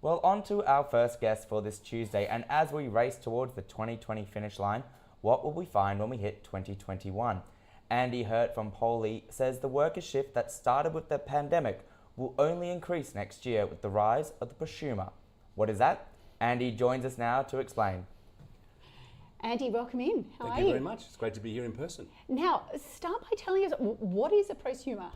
Well, on to our first guest for this Tuesday, and as we race towards the 2020 finish line, what will we find when we hit 2021? Andy Hurt from Poly says the worker shift that started with the pandemic will only increase next year with the rise of the prosumer. What is that? Andy joins us now to explain. Andy, welcome in. How are you? Thank you very much. It's great to be here in person. Now, start by telling us, what is a prosumer?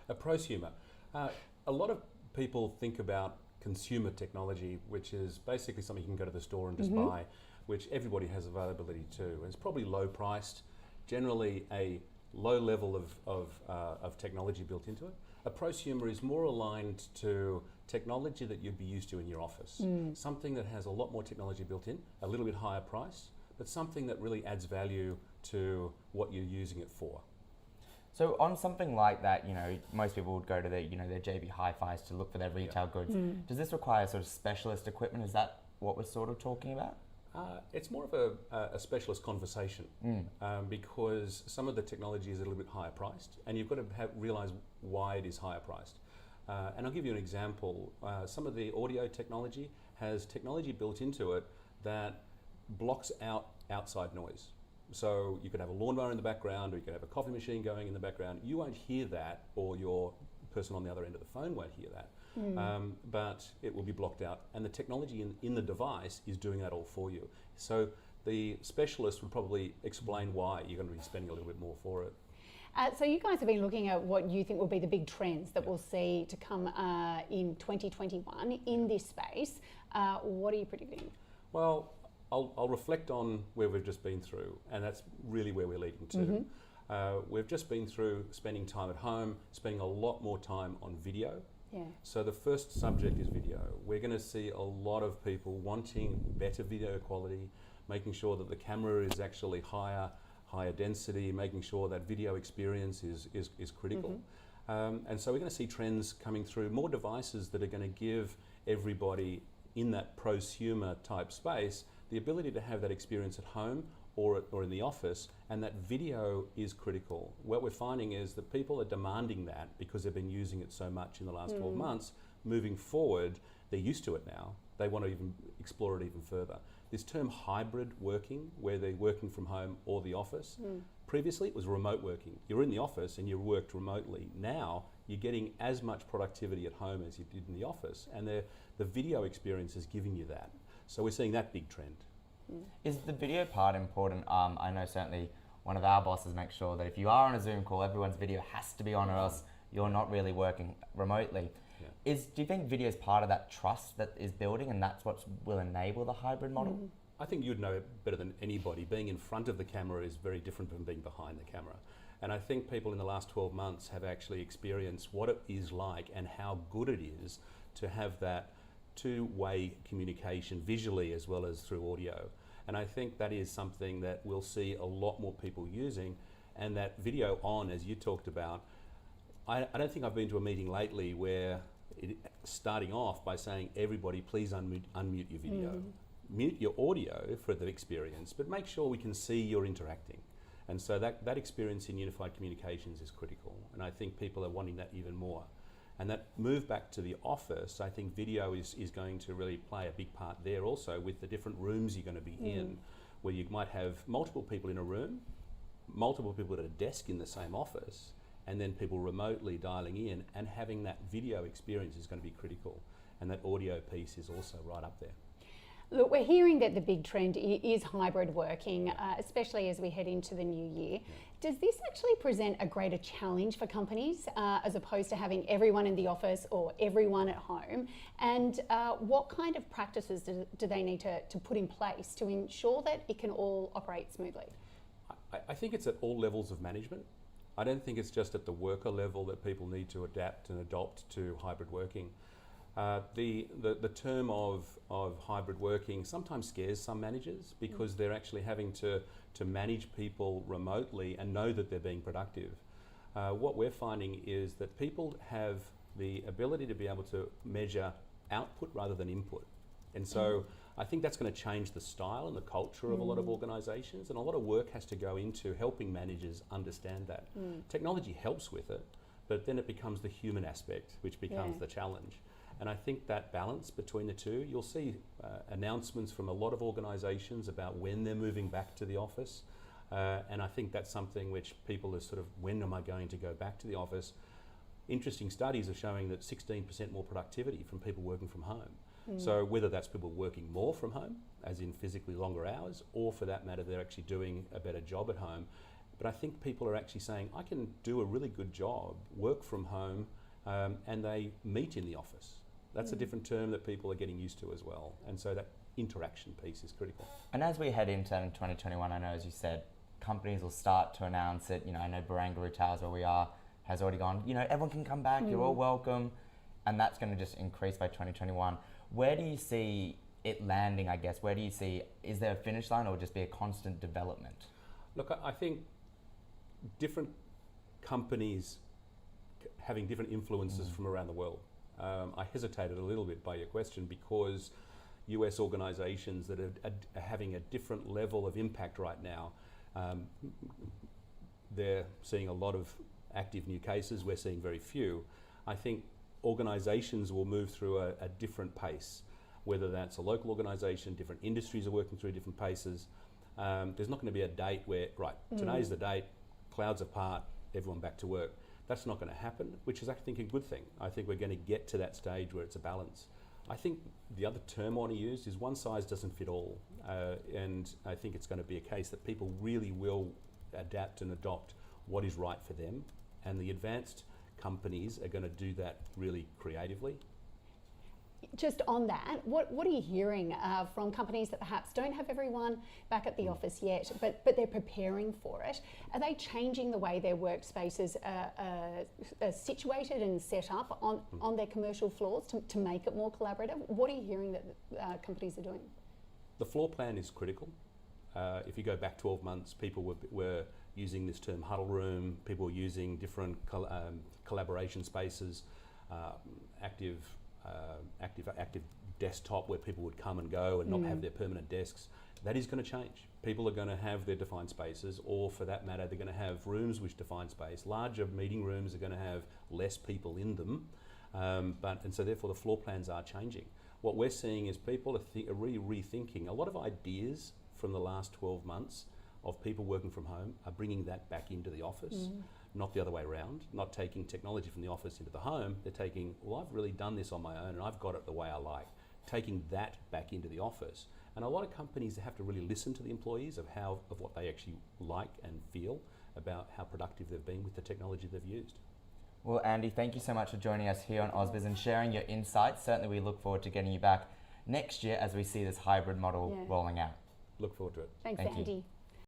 A prosumer. A lot of people think about consumer technology, which is basically something you can go to the store and just buy, which everybody has availability to. And it's probably low priced, generally a low level of technology built into it. A prosumer is more aligned to technology that you'd be used to in your office. Something that has a lot more technology built in, a little bit higher price, but something that really adds value to what you're using it for. So on something like that, most people would go to their JB Hi-Fis to look for their retail goods. Does this require sort of specialist equipment? Is that what we're sort of talking about? It's more of a specialist conversation because some of the technology is a little bit higher priced, and you've got to realise why it is higher priced. And I'll give you an example. Some of the audio technology has technology built into it that blocks out outside noise. So you could have a lawnmower in the background, or you could have a coffee machine going in the background. You won't hear that, or your person on the other end of the phone won't hear that. But it will be blocked out, and the technology in the device is doing that all for you. So the specialist would probably explain why you're going to be spending a little bit more for it. So you guys have been looking at what you think will be the big trends that we'll see to come in 2021 in this space. What are you predicting? Well, I'll reflect on where we've just been through, and that's really where we're leading to. We've just been through spending time at home, spending a lot more time on video. So the first subject is video. We're going to see a lot of people wanting better video quality, making sure that the camera is actually higher density, making sure that video experience is critical. And so we're going to see trends coming through, more devices that are going to give everybody in that prosumer type space the ability to have that experience at home or in the office, and that video is critical. What we're finding is that people are demanding that because they've been using it so much in the last 12 months. Moving forward, they're used to it now. They want to even explore it even further. This term hybrid working, where they're working from home or the office, previously it was remote working. You're in the office and you worked remotely. Now you're getting as much productivity at home as you did in the office, and the video experience is giving you that. So we're seeing that big trend. Is the video part important? I know certainly one of our bosses makes sure that if you are on a Zoom call, everyone's video has to be on, or else you're not really working remotely. Do you think video is part of that trust that is building, and that's what will enable the hybrid model? I think you'd know better than anybody. Being in front of the camera is very different from being behind the camera. And I think people in the last 12 months have actually experienced what it is like and how good it is to have that two-way communication visually as well as through audio. And I think that is something that we'll see a lot more people using, and that video on, as you talked about, I don't think I've been to a meeting lately where starting off by saying, everybody please unmute your video. Mute your audio for the experience, but make sure we can see you're interacting. And so that experience in unified communications is critical, and I think people are wanting that even more. And that move back to the office, I think video is going to really play a big part there also, with the different rooms you're going to be in, where you might have multiple people in a room, multiple people at a desk in the same office, and then people remotely dialing in, and having that video experience is going to be critical. And that audio piece is also right up there. Look, we're hearing that the big trend is hybrid working, especially as we head into the new year. Does this actually present a greater challenge for companies as opposed to having everyone in the office or everyone at home? And what kind of practices do they need to put in place to ensure that it can all operate smoothly? I think it's at all levels of management. I don't think it's just at the worker level that people need to adapt and adopt to hybrid working. The term of hybrid working sometimes scares some managers because they're actually having to manage people remotely and know that they're being productive. What we're finding is that people have the ability to be able to measure output rather than input. And so I think that's going to change the style and the culture of a lot of organisations, and a lot of work has to go into helping managers understand that. Technology helps with it, but then it becomes the human aspect, which becomes the challenge. And I think that balance between the two, you'll see announcements from a lot of organisations about when they're moving back to the office. And I think that's something which people are sort of, when am I going to go back to the office? Interesting studies are showing that 16% more productivity from people working from home. So whether that's people working more from home, as in physically longer hours, or for that matter, they're actually doing a better job at home. But I think people are actually saying, I can do a really good job, work from home, and they meet in the office. That's a different term that people are getting used to as well. And so that interaction piece is critical. And as we head into 2021, I know, as you said, companies will start to announce it. You know, I know Barangaroo Towers, where we are, has already gone, you know, everyone can come back, you're all welcome. And that's going to just increase by 2021. Where do you see it landing, I guess? Where do you see, is there a finish line, or will it just be a constant development? Look, I think different companies having different influences from around the world. I hesitated a little bit by your question because US organisations that are having a different level of impact right now, they're seeing a lot of active new cases, we're seeing very few. I think organisations will move through a different pace, whether that's a local organisation, different industries are working through different paces. There's not going to be a date where, right, today's the date, clouds apart, everyone back to work. That's not going to happen, which is, I think, a good thing. I think we're going to get to that stage where it's a balance. I think the other term I want to use is one size doesn't fit all. And I think it's going to be a case that people really will adapt and adopt what is right for them. And the advanced companies are going to do that really creatively. Just on that, what are you hearing from companies that perhaps don't have everyone back at the office yet, but they're preparing for it? Are they changing the way their workspaces are situated and set up on their commercial floors to make it more collaborative? What are you hearing that companies are doing? The floor plan is critical. If you go back 12 months, people were using this term huddle room, people were using different collaboration spaces, active desktop where people would come and go and not have their permanent desks. That is going to change. People are going to have their defined spaces, or for that matter, they're going to have rooms which define space. Larger meeting rooms are going to have less people in them, and so therefore the floor plans are changing. What we're seeing is people are really rethinking a lot of ideas from the last 12 months of people working from home are bringing that back into the office. Not the other way around, not taking technology from the office into the home. They're taking, well, I've really done this on my own and I've got it the way I like. Taking that back into the office. And a lot of companies have to really listen to the employees of what they actually like and feel about how productive they've been with the technology they've used. Well, Andy, thank you so much for joining us here on AusBiz and sharing your insights. Certainly we look forward to getting you back next year as we see this hybrid model rolling out. Look forward to it. Thanks, Thank you. Andy.